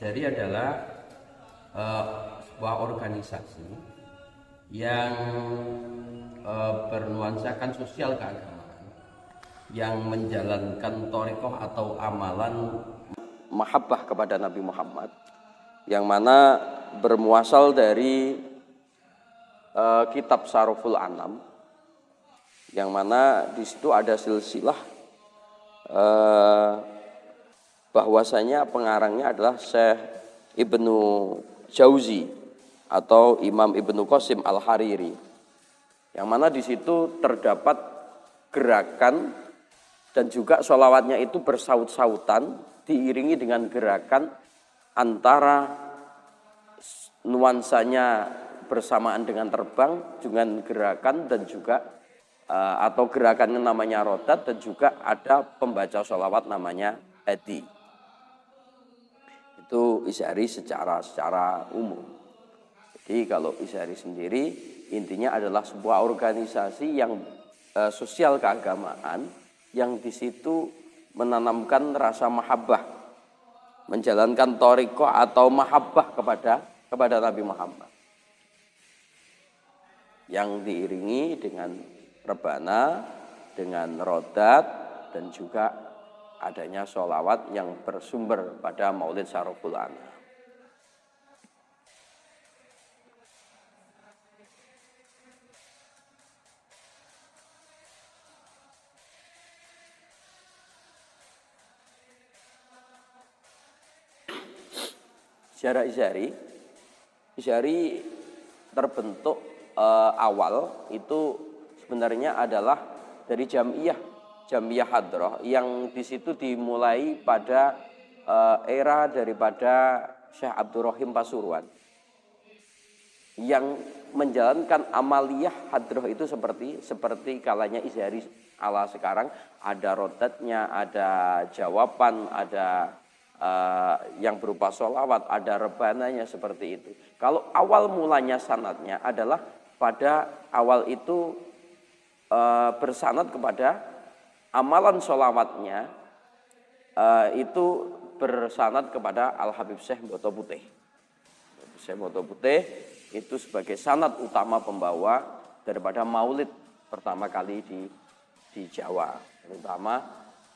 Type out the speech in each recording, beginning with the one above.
Izari adalah sebuah organisasi yang bernuansakan sosial keagamaan, yang menjalankan thariqah atau amalan mahabbah kepada Nabi Muhammad, yang mana bermuasal dari kitab Syaraful Anam, yang mana di situ ada silsilah bahwasanya pengarangnya adalah Syekh Ibnu Jauzi atau Imam Ibnu Qasim Al-Hariri, yang mana di situ terdapat gerakan dan juga sholawatnya itu bersaut-sautan diiringi dengan gerakan antara nuansanya bersamaan dengan terbang, dengan gerakan dan juga atau gerakannya namanya rodat, dan juga ada pembaca sholawat namanya hadi. Itu Izari secara umum. Jadi kalau Izari sendiri intinya adalah sebuah organisasi yang sosial keagamaan, yang di situ menanamkan rasa mahabbah, menjalankan thariqah atau mahabbah kepada Nabi Muhammad, yang diiringi dengan rebana, dengan rodat, dan juga adanya sholawat yang bersumber pada Maulid Syaraful Anam. Sejarah Izari terbentuk awal itu sebenarnya adalah dari Jamiyah Hadrah, yang di situ dimulai pada era daripada Syekh Abdurrahim Pasuruan, yang menjalankan amaliyah hadrah itu seperti kalanya Izari ala sekarang, ada rodatnya, ada jawaban, ada yang berupa sholawat, ada rebananya, seperti itu. Kalau awal mulanya sanadnya adalah pada awal itu bersanad kepada amalan sholawatnya itu bersanad kepada Al-Habib Syekh Mboto Putih. Syekh Mboto Putih itu sebagai sanad utama pembawa daripada maulid pertama kali di Jawa, terutama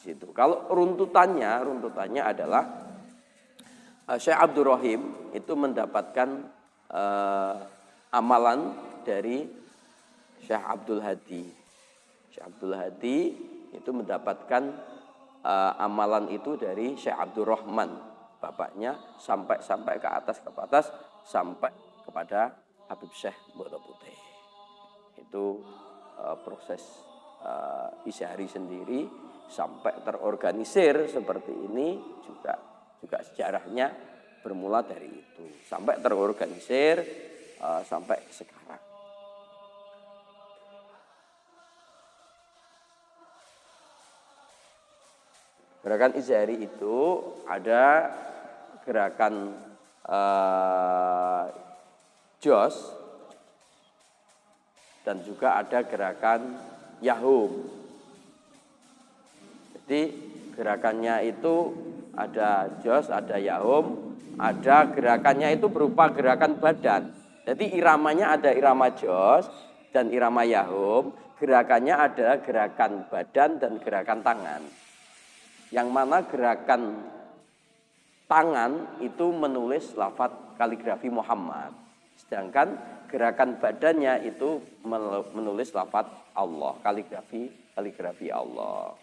situ. Kalau runtutannya adalah Syekh Abdurrahim itu mendapatkan amalan dari Syekh Abdul Hadi. Syekh Abdul Hadi itu mendapatkan amalan itu dari Syekh Abdurrahman, bapaknya, sampai ke atas sampai kepada Habib Syekh Mboto Putih. Itu proses Izari sendiri sampai terorganisir seperti ini juga sejarahnya bermula dari itu sampai terorganisir sampai sekarang. Gerakan Izari itu ada gerakan Jos dan juga ada gerakan Yahum. Jadi gerakannya itu ada Jos, ada Yahum, ada gerakannya itu berupa gerakan badan. Jadi iramanya ada irama Jos dan irama Yahum, gerakannya ada gerakan badan dan gerakan tangan. Yang mana gerakan tangan itu menulis lafaz kaligrafi Muhammad, sedangkan gerakan badannya itu menulis lafaz Allah, kaligrafi Allah.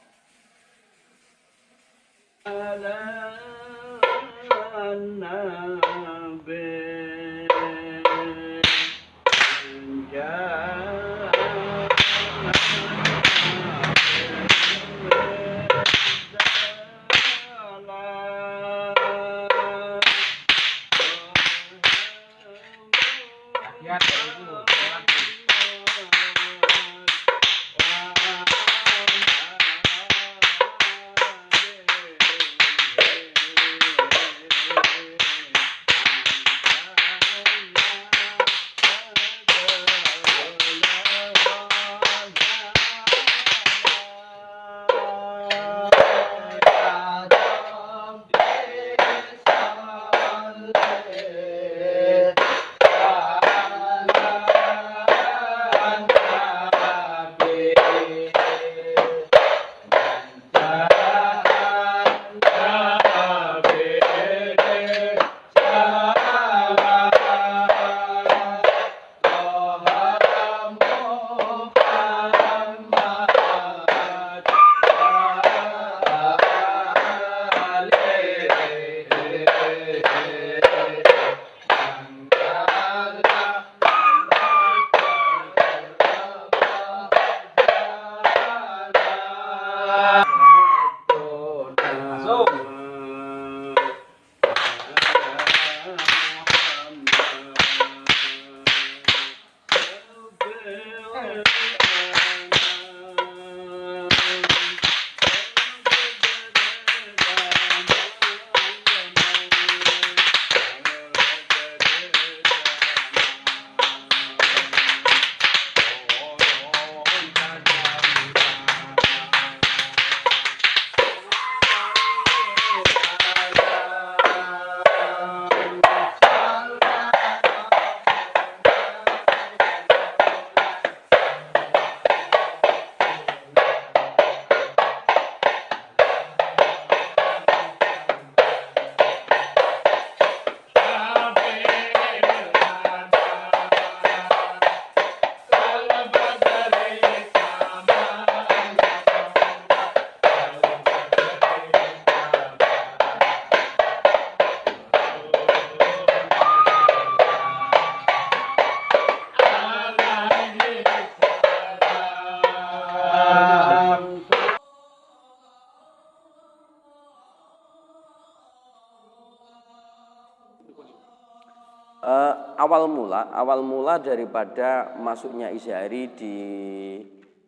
awal mula daripada masuknya Izhari di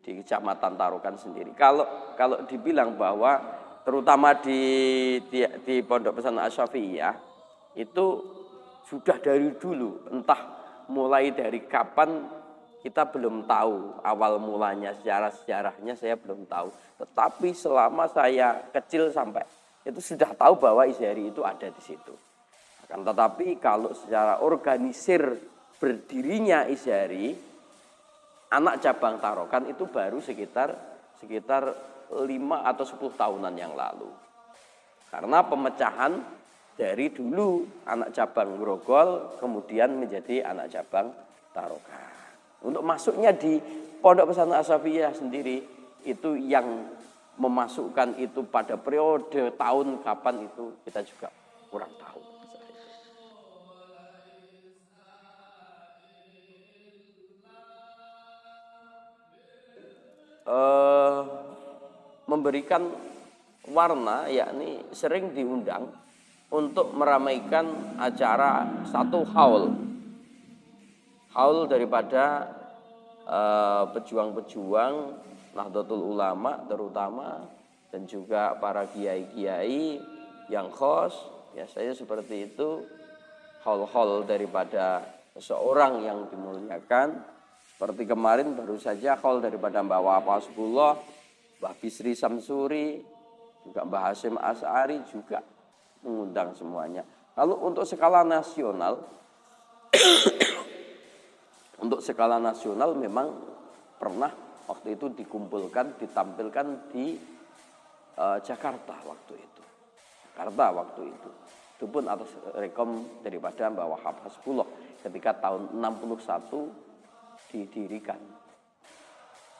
Kecamatan Tarokan sendiri. Kalau dibilang bahwa terutama di Pondok Pesantren Asy-Syafi'iyah itu sudah dari dulu, entah mulai dari kapan kita belum tahu awal mulanya, sejarahnya saya belum tahu. Tetapi selama saya kecil sampai itu sudah tahu bahwa Izhari itu ada di situ. Akan tetapi kalau secara organisir berdirinya Izhari, anak cabang Tarokan itu baru sekitar 5 atau 10 tahunan yang lalu. Karena pemecahan dari dulu anak cabang Grogol kemudian menjadi anak cabang Tarokan. Untuk masuknya di Pondok Pesantren Asy-Syafi'iyah sendiri itu yang memasukkan itu pada periode tahun kapan itu kita juga kurang tahu. Memberikan warna, yakni sering diundang untuk meramaikan acara satu haul daripada pejuang-pejuang Nahdlatul Ulama terutama, dan juga para kiai-kiai yang khos, biasanya seperti itu, haul daripada seseorang yang dimuliakan. Seperti kemarin baru saja haul daripada Mbah Wafasbullah, Mbah Bisri Samsuri, juga Mbah Hasyim Asy'ari juga mengundang semuanya. Lalu untuk skala nasional, memang pernah waktu itu ditampilkan di Jakarta waktu itu. Itu pun atas rekom daripada Mbah Wahab Hasbullah ketika tahun 61 didirikan.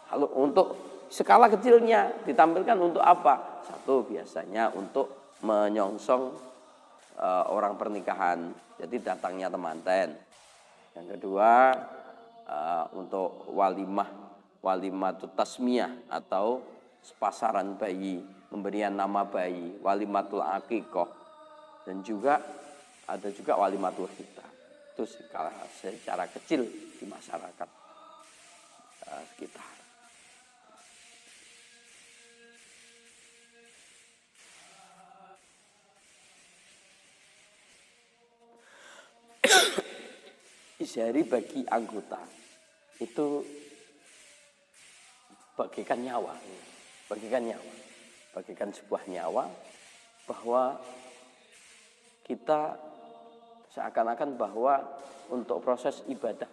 Lalu untuk skala kecilnya ditampilkan untuk apa? Satu, biasanya untuk menyongsong orang pernikahan, jadi datangnya temanten. Yang kedua, untuk walimatut tasmiyah atau sepasaran bayi, pemberian nama bayi, walimatul aqiqah, dan juga ada juga walimatul khitan. Itu secara kecil di masyarakat sekitar. Izhari bagi anggota itu bagaikan nyawa, bagaikan sebuah nyawa, bahwa kita seakan-akan bahwa untuk proses ibadah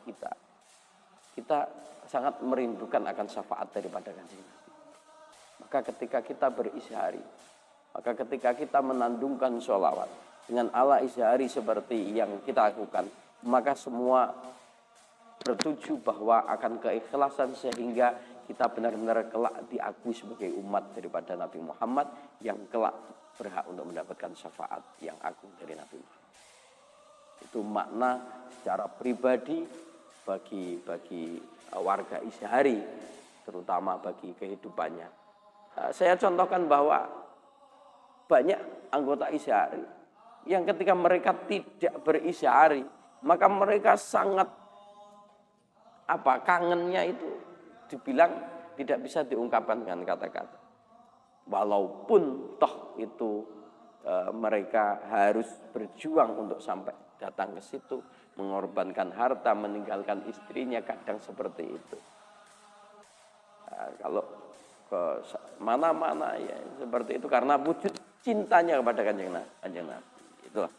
kita sangat merindukan akan syafaat daripada Kanjeng Nabi. Maka ketika kita berizhari, maka ketika kita menandungkan sholawat dengan ala izhari seperti yang kita lakukan, maka semua bertuju bahwa akan keikhlasan sehingga kita benar-benar kelak diakui sebagai umat daripada Nabi Muhammad yang kelak berhak untuk mendapatkan syafaat yang agung dari Nabi Muhammad. Itu makna secara pribadi bagi warga Izhari, terutama bagi kehidupannya. Saya contohkan bahwa banyak anggota Izhari yang ketika mereka tidak berizhari, maka mereka sangat kangennya itu dibilang tidak bisa diungkapkan dengan kata-kata. Walaupun toh itu mereka harus berjuang untuk sampai datang ke situ, mengorbankan harta, meninggalkan istrinya, kadang seperti itu. Kalau ke mana-mana ya seperti itu karena wujud cintanya kepada Kanjeng Nabi. Itulah.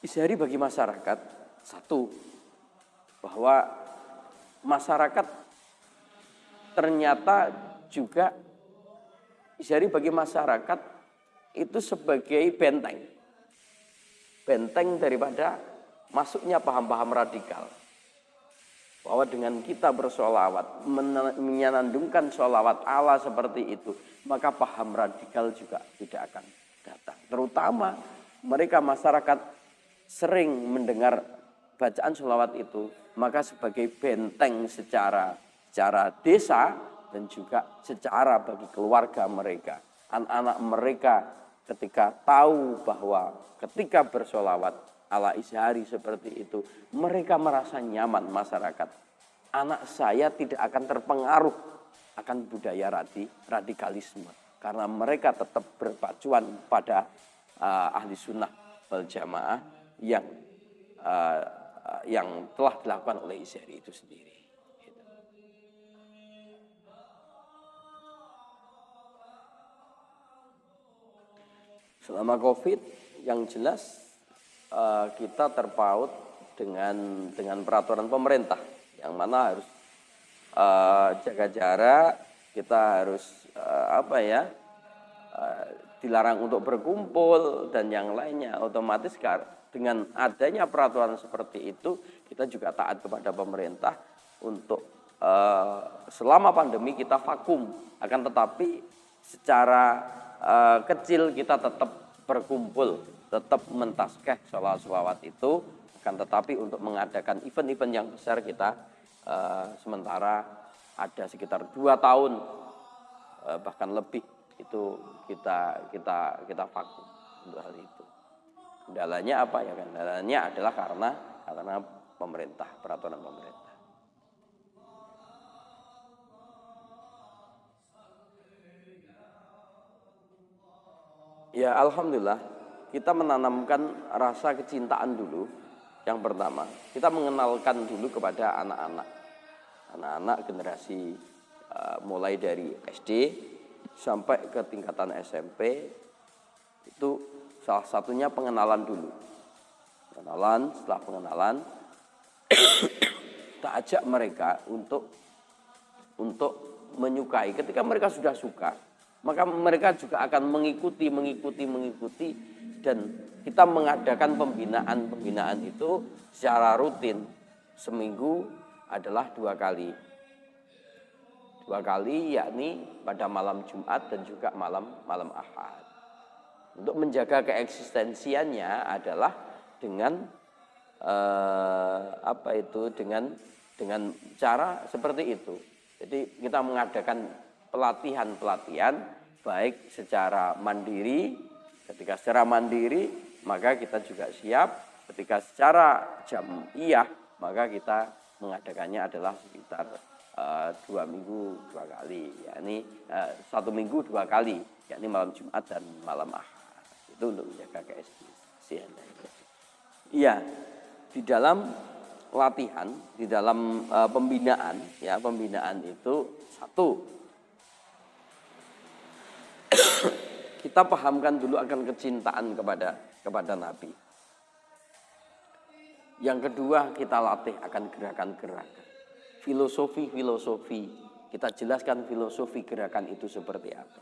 Izhari bagi masyarakat, satu, bahwa masyarakat ternyata juga Izhari bagi masyarakat itu sebagai benteng daripada masuknya paham-paham radikal. Bahwa dengan kita bersolawat, menyanandungkan solawat ala seperti itu, maka paham radikal juga tidak akan datang. Terutama mereka masyarakat sering mendengar bacaan sholawat itu, maka sebagai benteng secara desa dan juga secara bagi keluarga mereka. anak-anak mereka ketika tahu bahwa ketika bersolawat ala Isyari seperti itu, mereka merasa nyaman masyarakat. Anak saya tidak akan terpengaruh akan budaya radikalisme. Karena mereka tetap berpacuan pada ahli sunnah wal jamaah yang telah dilakukan oleh Isyari itu sendiri. Selama COVID yang jelas kita terpaut dengan peraturan pemerintah yang mana harus jaga jarak, kita harus dilarang untuk berkumpul dan yang lainnya. Otomatis dengan adanya peraturan seperti itu kita juga taat kepada pemerintah untuk selama pandemi kita vakum, akan tetapi secara kecil kita tetap berkumpul, tetap mentaskeh sholawat itu, akan tetapi untuk mengadakan event-event yang besar kita sementara ada sekitar 2 tahun bahkan lebih itu kita vakum untuk hal itu. Kendalanya apa ya? Kendalanya adalah karena pemerintah, peraturan pemerintah. Ya alhamdulillah kita menanamkan rasa kecintaan dulu. Yang pertama, kita mengenalkan dulu kepada anak-anak generasi mulai dari SD sampai ke tingkatan SMP. Itu salah satunya pengenalan dulu. Setelah pengenalan kita ajak mereka untuk menyukai. Ketika mereka sudah suka, maka mereka juga akan mengikuti dan kita mengadakan pembinaan itu secara rutin. Seminggu adalah 2 kali. 2 kali yakni pada malam Jumat dan juga malam Ahad. Untuk menjaga keeksistensiannya adalah dengan dengan cara seperti itu. Jadi kita mengadakan pelatihan baik secara mandiri. Ketika secara mandiri maka kita juga siap. Ketika secara jam'iyah maka kita mengadakannya adalah sekitar 2 minggu 2 kali, yakni 1 minggu 2 kali, yakni malam Jumat dan malam Ahad. Itu untuk menjaga keeksistensian. Iya, di dalam latihan, di dalam pembinaan itu satu, kita pahamkan dulu akan kecintaan kepada Nabi. Yang kedua, kita latih akan gerakan-gerakan. Filosofi, kita jelaskan filosofi gerakan itu seperti apa.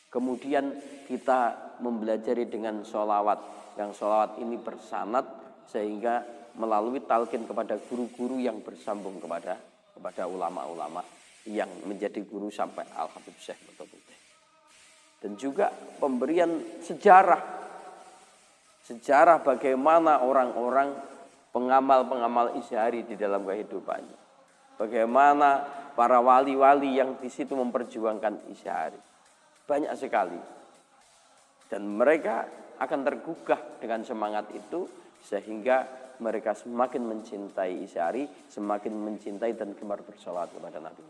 Kemudian kita mempelajari dengan sholawat, yang sholawat ini bersanad sehingga melalui talqin kepada guru-guru yang bersambung kepada ulama-ulama yang menjadi guru sampai Al-Habib Syekh betul-betul. Dan juga pemberian sejarah bagaimana orang-orang pengamal Isyari di dalam kehidupannya. Bagaimana para wali-wali yang di situ memperjuangkan Isyari. Banyak sekali. Dan mereka akan tergugah dengan semangat itu sehingga mereka semakin mencintai Isyari, semakin mencintai dan gemar bersolawat kepada Nabi.